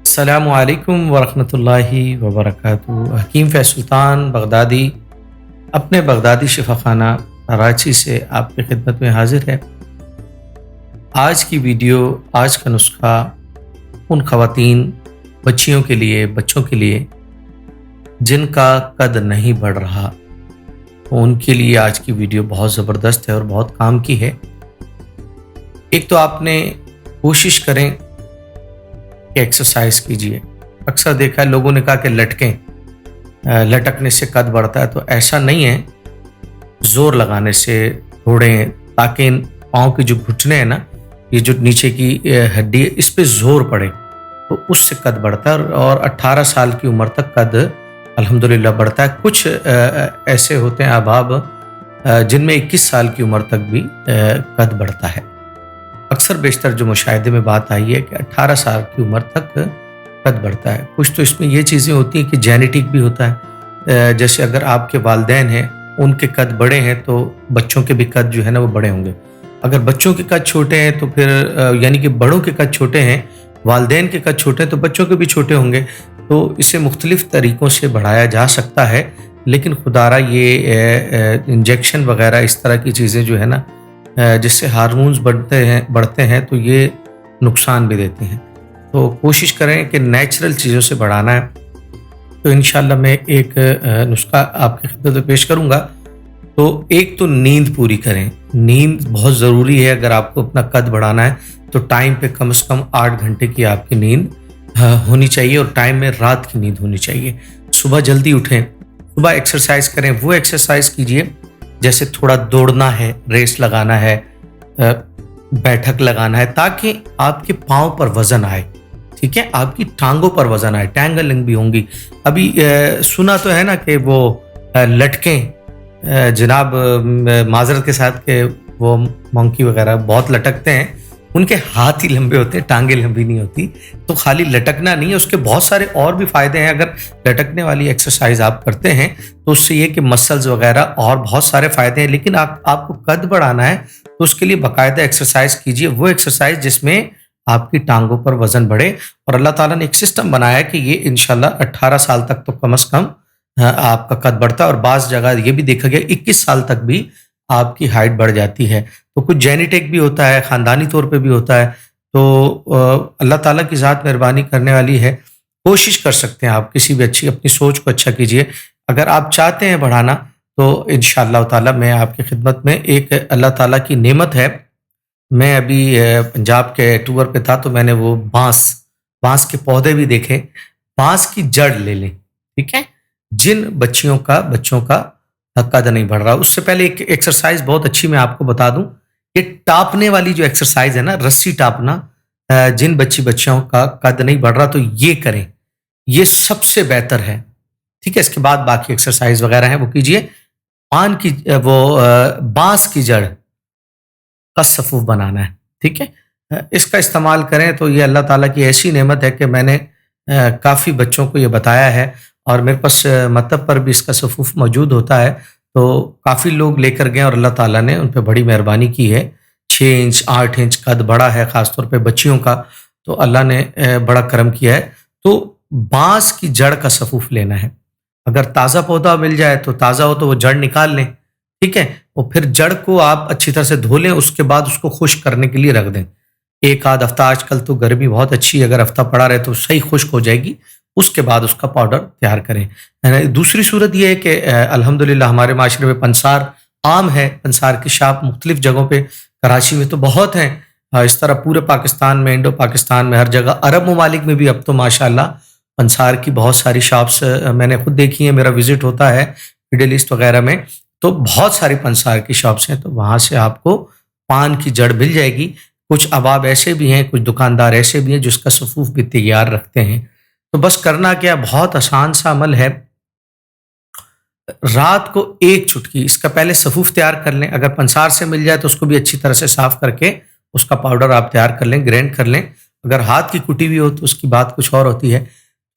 अस्सलामु अलैकुम वरहमतुल्लाहि वबरकातुहू। हकीम फैज़ सुल्तान बगदादी अपने बगदादी शिफाखाना कराची से आपकी खिदमत में हाजिर है। आज की वीडियो, आज का नुस्खा उन ख़वातीन, बच्चियों के लिए, बच्चों के लिए जिनका कद नहीं बढ़ रहा, तो उनके लिए आज की वीडियो बहुत ज़बरदस्त है और बहुत काम की है। एक तो आपने कोशिश करें कि एक्सरसाइज कीजिए। अक्सर देखा है लोगों ने कहा कि लटकने से कद बढ़ता है, तो ऐसा नहीं है। जोर लगाने से दौड़ें ताकि इन पाँव के जो घुटने हैं ना, ये जो नीचे की हड्डी है, इस पे जोर पड़े तो उससे कद बढ़ता है और 18 साल की उम्र तक कद अल्हम्दुलिल्लाह बढ़ता है। कुछ ऐसे होते हैं अहबाब जिनमें 21 साल की उम्र तक भी कद बढ़ता है। अक्सर बेशतर जो मुशाहिदे में बात आई है कि 18 साल की उम्र तक कद बढ़ता है। कुछ तो इसमें ये चीज़ें होती हैं कि जेनेटिक भी होता है। जैसे अगर आपके वालिदैन हैं, उनके कद बड़े हैं तो बच्चों के भी कद जो है ना वो बड़े होंगे। अगर बच्चों के कद छोटे हैं तो फिर यानी कि बड़ों के कद छोटे हैं, वालिदैन के कद छोटे हैं तो बच्चों के भी छोटे होंगे। तो इसे मुख्तलिफ तरीक़ों से बढ़ाया जा सकता है, लेकिन खुदारा ये इंजेक्शन वगैरह इस तरह की चीज़ें जो है ना, जिससे हार्मोन्स बढ़ते हैं तो ये नुकसान भी देते हैं। तो कोशिश करें कि नेचुरल चीज़ों से बढ़ाना है। तो इंशाल्लाह मैं एक नुस्खा आपकी खिदमत में पेश करूँगा। तो एक तो नींद पूरी करें। नींद बहुत ज़रूरी है। अगर आपको अपना कद बढ़ाना है तो टाइम पे कम से कम 8 घंटे की आपकी नींद होनी चाहिए और टाइम में रात की नींद होनी चाहिए। सुबह जल्दी उठें, सुबह एक्सरसाइज करें। वो एक्सरसाइज कीजिए जैसे थोड़ा दौड़ना है, रेस लगाना है, बैठक लगाना है, ताकि आपके पाँव पर वजन आए। ठीक है, आपकी टांगों पर वजन आए, टैंगलिंग भी होंगी। अभी सुना तो है ना कि वो लटकें, जनाब माजरत के साथ के वो मंकी वगैरह बहुत लटकते हैं, उनके हाथ ही लंबे होते हैं, टांगे लंबी नहीं होती। तो खाली लटकना नहीं है, उसके बहुत सारे और भी फायदे हैं। अगर लटकने वाली एक्सरसाइज आप करते हैं तो उससे ये कि मसल्स वगैरह और बहुत सारे फायदे हैं। लेकिन आपको कद बढ़ाना है तो उसके लिए बाकायदा एक्सरसाइज कीजिए। वो एक्सरसाइज जिसमें आपकी टांगों पर वजन बढ़े। और अल्लाह ताला ने एक सिस्टम बनाया है कि ये इंशाल्लाह 18 साल तक तो कम से कम आपका कद बढ़ता है। और बाज़ जगह ये भी देखा गया 21 साल तक भी आपकी हाइट बढ़ जाती है। तो कुछ जेनेटिक भी होता है, ख़ानदानी तौर पे भी होता है। तो अल्लाह ताला की ज़ात मेहरबानी करने वाली है। कोशिश कर सकते हैं आप किसी भी अपनी सोच को अच्छा कीजिए। अगर आप चाहते हैं बढ़ाना तो इंशाअल्लाह ताला मैं आपकी खिदमत में एक अल्लाह ताला की नेमत है। मैं अभी पंजाब के टूर पे था तो मैंने वो बाँस के पौधे भी देखे। बाँस की जड़ ले लें, ठीक है। जिन बच्चों का कद नहीं बढ़ रहा, उससे पहले एक एक्सरसाइज बहुत अच्छी मैं आपको बता दूं। ये टापने वाली जो एक्सरसाइज है ना, रस्सी टापना, जिन बच्चियों का कद नहीं बढ़ रहा तो ये करें, ये सबसे बेहतर है। ठीक है, इसके बाद बाकी एक्सरसाइज वगैरह है वो कीजिए। बांस की जड़ का सफूफ बनाना है, ठीक है। इसका इस्तेमाल करें तो ये अल्लाह ताला की ऐसी नेमत है कि मैंने काफ़ी बच्चों को ये बताया है और मेरे पास मतलब पर भी इसका सफूफ मौजूद होता है। तो काफ़ी लोग लेकर गए और अल्लाह ताला ने उन पर बड़ी मेहरबानी की है। 6 इंच 8 इंच कद बड़ा है, ख़ासतौर पे बच्चियों का, तो अल्लाह ने बड़ा करम किया है। तो बाँस की जड़ का सफूफ लेना है। अगर ताज़ा पौधा मिल जाए तो ताज़ा हो तो वो जड़ निकाल लें, ठीक है। और फिर जड़ को आप अच्छी तरह से धो लें, उसके बाद उसको खुश्क करने के लिए रख दें। एक आध हफ्ता, आजकल तो गर्मी बहुत अच्छी है, अगर हफ्ता पड़ा रहे तो सही खुश्क हो जाएगी। उसके बाद उसका पाउडर तैयार करें। दूसरी सूरत यह है कि अल्हम्दुलिल्लाह हमारे माशरे में पंसार आम है। पंसार की शाप मुख्तलिफ जगहों पे, कराची में तो बहुत हैं, इस तरह पूरे पाकिस्तान में, इंडो पाकिस्तान में, हर जगह, अरब ममालिक में भी अब तो माशाल्लाह पंसार की बहुत सारी शॉप्स मैंने खुद देखी हैं। मेरा विजिट होता है मिडिल ईस्ट वगैरह में, तो बहुत सारी पंसार की शॉप्स हैं। तो वहाँ से आपको पान की जड़ मिल जाएगी। कुछ अबाब ऐसे भी हैं, कुछ दुकानदार ऐसे भी हैं जो इसका सफूफ भी तैयार रखते हैं। तो बस करना क्या, बहुत आसान सा अमल है। रात को एक चुटकी इसका पहले सफूफ तैयार कर लें। अगर पंसार से मिल जाए तो उसको भी अच्छी तरह से साफ करके उसका पाउडर आप तैयार कर लें, ग्राइंड कर लें। अगर हाथ की कुटी हुई हो तो उसकी बात कुछ और होती है।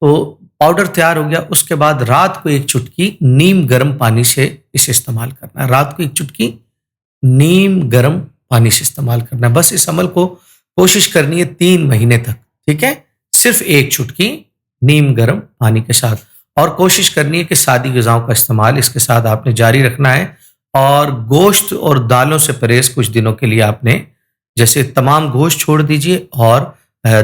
तो पाउडर तैयार हो गया, उसके बाद रात को एक चुटकी नीम गर्म पानी से इसे इस्तेमाल करना है। रात को एक चुटकी नीम गर्म पानी से इस्तेमाल करना है। बस इस अमल को कोशिश करनी है 3 महीने तक, ठीक है। صرف ایک چٹکی نیم گرم پانی کے ساتھ، اور کوشش کرنی ہے کہ سادی غذاؤں کا استعمال اس کے ساتھ آپ نے جاری رکھنا ہے، اور گوشت اور دالوں سے پرہیز کچھ دنوں کے لیے آپ نے جیسے تمام گوشت چھوڑ دیجئے اور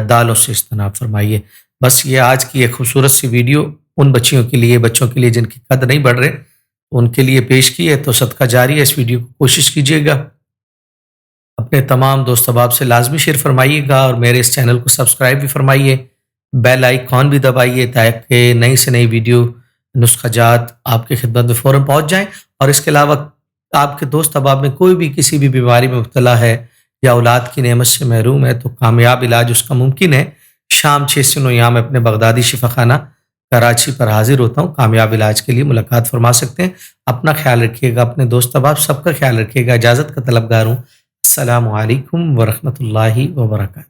دالوں سے اجتناب فرمائیے۔ بس یہ آج کی ایک خوبصورت سی ویڈیو ان بچیوں کے لیے، بچوں کے لیے جن کی قد نہیں بڑھ رہے، ان کے لیے پیش کی ہے، تو صدقہ جاری ہے، اس ویڈیو کو کوشش کیجیے گا، اپنے تمام دوست احباب سے لازمی شیئر فرمائیے گا، اور میرے اس چینل کو سبسکرائب بھی فرمائیے، بیل آئیکن بھی دبائیے تاکہ نئی سے نئی ویڈیو نسخہ جات آپ کی خدمت میں فوراً پہنچ جائیں۔ اور اس کے علاوہ آپ کے دوست احباب میں کوئی بھی کسی بھی بیماری میں مبتلا ہے یا اولاد کی نعمت سے محروم ہے، تو کامیاب علاج اس کا ممکن ہے۔ شام 6 سے 9 یہاں میں اپنے بغدادی شفا خانہ کراچی پر حاضر ہوتا ہوں، کامیاب علاج کے لیے ملاقات فرما سکتے ہیں۔ اپنا خیال رکھیے گا، اپنے دوست احباب سب کا خیال رکھیے گا۔ اجازت کا طلبگار ہوں۔ السلام علیکم ورحمۃ اللہ وبرکاتہ۔